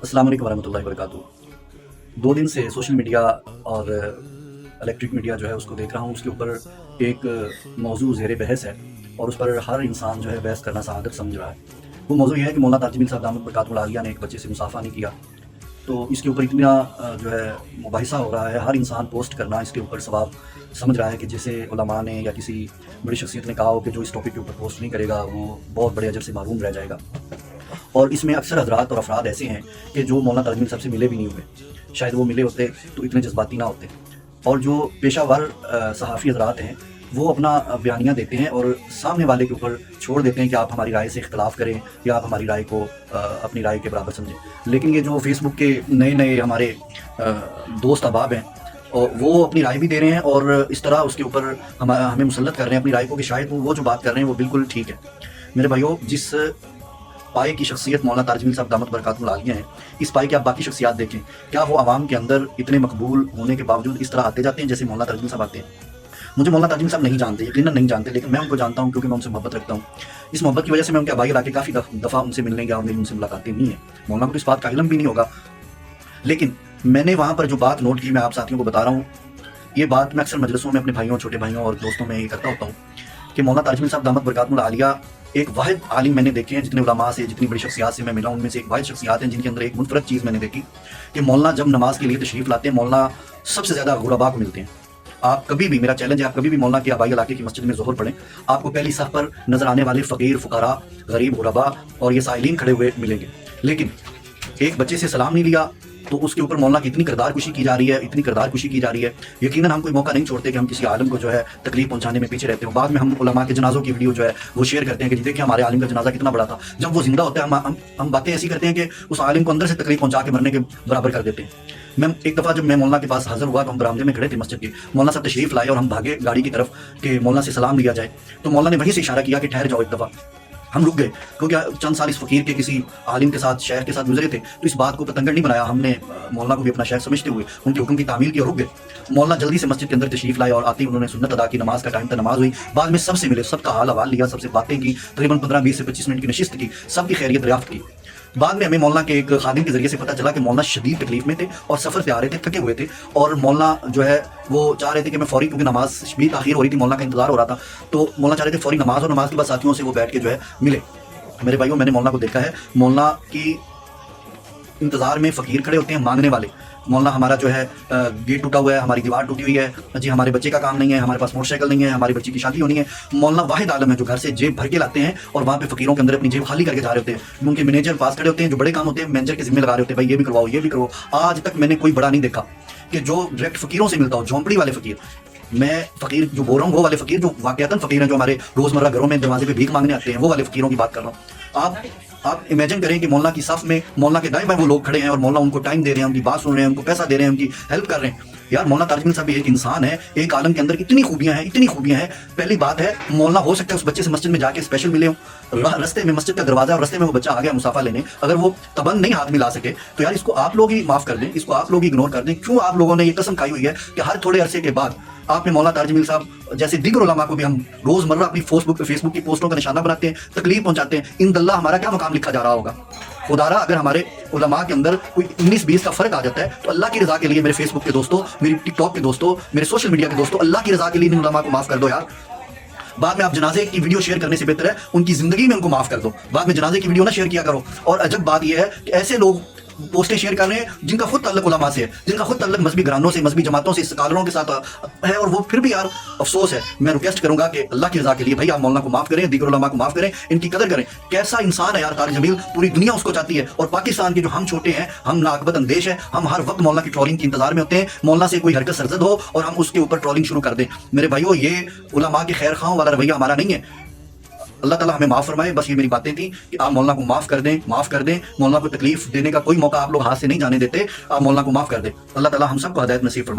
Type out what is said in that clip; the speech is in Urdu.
السلام علیکم ورحمۃ اللہ وبرکاتہ۔ 2 دن سے سوشل میڈیا اور الیکٹرک میڈیا جو ہے اس کو دیکھ رہا ہوں۔ اس کے اوپر ایک موضوع زیر بحث ہے اور اس پر ہر انسان جو ہے بحث کرنا سعادت سمجھ رہا ہے۔ وہ موضوع یہ ہے کہ مولانا تاج الدین صاحب دامت برکاتہ العالیہ نے ایک بچے سے مصافحہ نہیں کیا، تو اس کے اوپر اتنا جو ہے مباحثہ ہو رہا ہے۔ ہر انسان پوسٹ کرنا اس کے اوپر ثواب سمجھ رہا ہے کہ جیسے علماء نے یا کسی بڑی شخصیت نے کہا ہو کہ جو اس ٹاپک کے اوپر پوسٹ نہیں کرے گا وہ بہت بڑے اجر سے محروم رہ جائے گا۔ اور اس میں اکثر حضرات اور افراد ایسے ہیں کہ جو مولانا تاج الدین صاحب سے ملے بھی نہیں ہوئے، شاید وہ ملے ہوتے تو اتنے جذباتی نہ ہوتے۔ اور جو پیشہ ور صحافی حضرات ہیں وہ اپنا بیانیہ دیتے ہیں اور سامنے والے کے اوپر چھوڑ دیتے ہیں کہ آپ ہماری رائے سے اختلاف کریں یا آپ ہماری رائے کو اپنی رائے کے برابر سمجھیں۔ لیکن یہ جو فیس بک کے نئے ہمارے دوست احباب ہیں وہ اپنی رائے بھی دے رہے ہیں اور اس طرح اس کے اوپر ہمیں مسلط کر رہے ہیں اپنی رائے کو کہ شاید وہ جو بات کر رہے ہیں وہ بالکل ٹھیک ہے۔ میرے بھائیو، جس پائے کی شخصیت مولانا تاج الدین صاحب دامت برکاتہ العالیہ ہیں، اس پائے کے آپ باقی شخصیات دیکھیں، کیا وہ عوام کے اندر اتنے مقبول ہونے کے باوجود اس طرح آتے جاتے ہیں جیسے مولانا تاج الدین صاحب آتے ہیں؟ مجھے مولانا تاج الدین صاحب نہیں جانتے، یقیناً نہیں جانتے، لیکن میں ان کو جانتا ہوں کیونکہ میں ان سے محبت رکھتا ہوں۔ اس محبت کی وجہ سے میں ان کے آبائی علاقے کافی دفعہ ان سے ملنے گیا اور میری ان سے ملاقاتیں ہوئی ہیں۔ مولانا کو تو اس بات کا علم بھی نہیں ہوگا، لیکن میں نے وہاں پر جو بات نوٹ کی میں آپ ساتھیوں کو بتا رہا ہوں۔ یہ بات میں اکثر مجلسوں میں اپنے بھائیوں، چھوٹے بھائیوں اور دوستوں میں یہ کرتا ہوتا ہوں کہ مولانا تاج الدین صاحب دامت برکاتہ العالیہ ایک واحد عالم میں نے دیکھے ہیں، جتنے علماء سے، جتنی بڑی شخصیات سے میں ملا ان میں سے ایک واحد شخصیات ہیں جن کے اندر ایک منفرد چیز میں نے دیکھی کہ مولانا جب نماز کے لیے تشریف لاتے ہیں، مولانا سب سے زیادہ غرباء کو ملتے ہیں۔ آپ کبھی بھی، میرا چیلنج ہے، آپ کبھی بھی مولانا کے آبائی علاقے کی مسجد میں ظہر پڑھیں، آپ کو پہلی صف پر نظر آنے والے فقیر، فقراء، غریب، غرباء اور یہ سائلین کھڑے ہوئے ملیں گے۔ لیکن ایک بچے سے سلام نہیں لیا تو اس کے اوپر مولانا کی اتنی کردار کشی کی جا رہی ہے، اتنی کردار کشی کی جا رہی ہے۔ یقیناً ہم کوئی موقع نہیں چھوڑتے کہ ہم کسی عالم کو جو ہے تکلیف پہنچانے میں پیچھے رہتے ہوں۔ بعد میں ہم علماء کے جنازوں کی ویڈیو جو ہے وہ شیئر کرتے ہیں کہ دیکھیں ہمارے عالم کا جنازہ کتنا بڑا تھا۔ جب وہ زندہ ہوتا ہے ہم باتیں ایسی کرتے ہیں کہ اس عالم کو اندر سے تکلیف پہنچا کے مرنے کے برابر کر دیتے ہیں۔ میں ایک دفعہ جب میں مولانا کے پاس حاضر ہوا تو ہم برآمدے میں کھڑے تھے مسجد کے، مولانا صاحب تشریف لائے اور ہم بھاگے گاڑی کی طرف کہ مولانا سے سلام لیا جائے، تو مولانا نے وہیں سے اشارہ کیا کہ ٹھہر جاؤ ایک دفعہ۔ ہم رک گئے کیونکہ چند سال اس فقیر کے کسی عالم کے ساتھ، شیخ کے ساتھ گزرے تھے، تو اس بات کو پتنگڑ نہیں بنایا۔ ہم نے مولانا کو بھی اپنا شیخ سمجھتے ہوئے ان کے حکم کی تعمیل کی اور رک گئے۔ مولانا جلدی سے مسجد کے اندر تشریف لائے اور آتے ہی انہوں نے سنت ادا کی، نماز کا ٹائم تھا، نماز ہوئی، بعد میں سب سے ملے، سب کا حال حوال لیا، سب سے باتیں کی، تقریباً 15-20 سے 25 منٹ کی نشست کی، سب کی خیریت دریافت کی۔ بعد میں ہمیں مولانا کے ایک خادم کے ذریعے سے پتہ چلا کہ مولانا شدید تکلیف میں تھے اور سفر سے آ رہے تھے، تھکے ہوئے تھے، اور مولانا جو ہے وہ چاہ رہے تھے کہ میں فوری، کیونکہ نماز بھی تاخیر ہو رہی تھی، مولانا کا انتظار ہو رہا تھا، تو مولانا چاہ رہے تھے فوری نماز، اور نماز کے بعد ساتھیوں سے وہ بیٹھ کے جو ہے ملے۔ میرے بھائیوں، میں نے مولانا کو دیکھا ہے، مولانا کی انتظار میں فقیر کھڑے ہوتے ہیں، مانگنے والے۔ مولانا ہمارا جو ہے گیٹ ٹوٹا ہوا ہے، ہماری دیوار ٹوٹی ہوئی ہے، جی ہمارے بچے کا کام نہیں ہے، ہمارے پاس موٹر سائیکل نہیں ہے، ہماری بچی کی شادی ہونی ہے۔ مولانا واحد عالم ہے جو گھر سے جیب بھر کے لاتے ہیں اور وہاں پہ فقیروں کے اندر اپنی جیب خالی کر کے جا رہے ہوتے ہیں۔ ان کے مینیجر پاس کھڑے ہوتے ہیں، جو بڑے کام ہوتے ہیں مینیجر کے ذمہ لگا رہے ہوتے ہیں، بھائی یہ بھی کرواؤ، یہ بھی کرو۔ آج تک میں نے کوئی بڑا نہیں دیکھا کہ جو ڈائریکٹ فقیروں سے ملتا ہو، جھونپڑی والے فقیر۔ میں فقیر جو بول رہا ہوں وہ والے فقیر جو واقعتاً فقیر ہیں، جو ہمارے روزمرہ گھروں میں دروازے پہ بھیک مانگنے آتے ہیں، وہ والے فقیروں کی بات کر رہا ہوں۔ آپ امیجن کریں کہ مولانا کی صف میں مولانا کے دائیں بائیں وہ لوگ کھڑے ہیں اور مولانا ان کو ٹائم دے رہے ہیں، ان کی بات سن رہے ہیں، ان کو پیسہ دے رہے ہیں، ان کی ہیلپ کر رہے ہیں۔ یار مولانا تاج الدین صاحب ایک انسان ہے، ایک عالم کے اندر اتنی خوبیاں ہیں، اتنی خوبیاں ہیں۔ پہلی بات ہے، مولانا ہو سکتا ہے اس بچے سے مسجد میں جا کے اسپیشل ملے ہوں، رستے میں مسجد کا دروازہ اور رستے میں وہ بچہ آ گیا مصافحہ لینے، اگر وہ تبند نہیں ہاتھ میں لا سکے تو یار اس کو آپ لوگ ہی معاف کر دیں، اس کو آپ لوگ ہی اگنور کر دیں۔ کیوں آپ لوگوں نے یہ قسم کھائی ہوئی ہے کہ ہر تھوڑے عرصے کے بعد آپ نے مولانا تاج الدین صاحب جیسے دیگر علماء کو بھی ہم روزمرہ اپنی فیس بک کی پوسٹوں کا نشانہ بناتے ہیں، تکلیف پہنچاتے ہیں؟ ان اللہ ہمارا کیا مقام لکھا جا رہا ہوگا؟ خدارا اگر ہمارے علماء کے اندر کوئی 19-20 کا فرق آ جاتا ہے تو اللہ کی رضا کے لیے میرے فیس بک کے دوستوں، میری ٹک ٹاک کے دوستوں، میرے سوشل میڈیا کے دوستوں، اللہ کی رضا کے لیے ان علماء کو معاف کر دو یار۔ بعد میں آپ جنازے کی ویڈیو شیئر کرنے سے بہتر ہے ان کی زندگی میں ان کو معاف کر دو، بعد میں جنازے کی ویڈیو نہ شیئر کیا کرو۔ اور عجب بات یہ ہے کہ ایسے لوگ پوسٹیں شیئر کر رہے ہیں جن کا خود تعلق علماء سے ہے، جن کا خود تعلق مذہبی گھرانوں سے، مذہبی جماعتوں سے، اسکالروں کے ساتھ ہے، اور وہ پھر بھی یار افسوس ہے۔ میں ریکویسٹ کروں گا کہ اللہ کی رضا کے لیے بھائی آپ مولانا کو معاف کریں، دیگر علماء کو معاف کریں، ان کی قدر کریں۔ کیسا انسان ہے یار طارق جمیل، پوری دنیا اس کو چاہتی ہے، اور پاکستان کے جو ہم چھوٹے ہیں، ہم ناقابل اندیش ہیں، ہم ہر وقت مولانا کی ٹرولنگ کے انتظار میں ہوتے ہیں، مولانا سے کوئی حرکت سرزد ہو اور ہم اس کے اوپر ٹرولنگ شروع کر دیں۔ میرے بھائیو، یہ علماء کے خیر خواہوں والا رویہ ہمارا نہیں ہے۔ اللہ تعالیٰ ہمیں معاف فرمائے۔ بس یہ میری باتیں تھیں کہ آپ مولانا کو معاف کر دیں، معاف کر دیں۔ مولانا کو تکلیف دینے کا کوئی موقع آپ لوگ ہاتھ سے نہیں جانے دیتے، آپ مولانا کو معاف کر دیں۔ اللہ تعالیٰ ہم سب کو ہدایت نصیب فرمائے۔